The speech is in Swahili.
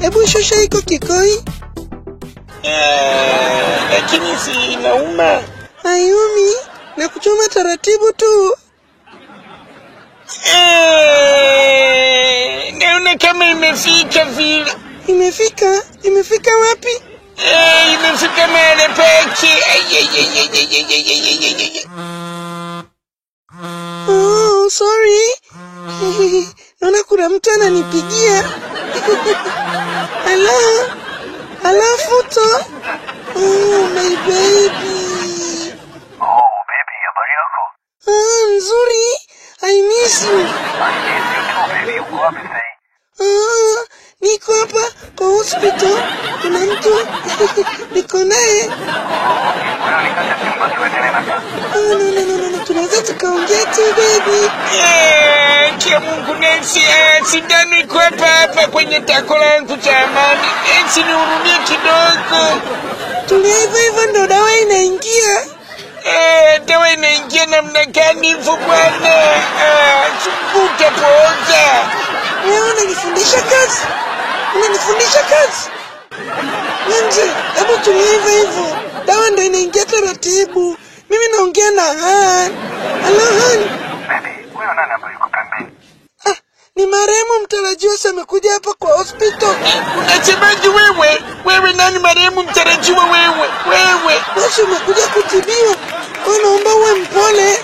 Hebu shusha iko kikoi. Lakini si inauma. Hayumi, na kuchoma taratibu tu. Naona kama imefika vile. Imefika wapi? Imefika mahali pake. Oh, sorry. Naona kuna mtu ananipigia. Hello, Futo. Oh, my baby. Oh, baby, habari yako? Nzuri. I miss you. I miss you too, baby. Uko wapi sasa? Niko hapa kwa hospital. Kuna mtu niko naye. Wewe nikata chumba tuendelee na sasa. No. Tunaweza tukaongea tu, baby. Kia Mungu Nancy, sindano iko hapa kwenye tako langu jamani. Nancy nihurumie kidogo. Tulia hivyo ndo dawa inaingia. Dawa inaingia namna gani hivyo bwana? Chumbuka poza. Wewe unanifundisha kazi? Nje, hebu tulia hivyo. Dawa ndo inaingia taratibu. Mimi naongea na Han. Hello, Han. Baby, wewe nani ambaye yuko pembeni? Ni marehemu mtarajiwa amekuja hapa kwa hospital. Unasemaje wewe? Wewe nani marehemu mtarajiwa wewe? Basi umekuja kutibiwa. Naomba uwe mpole.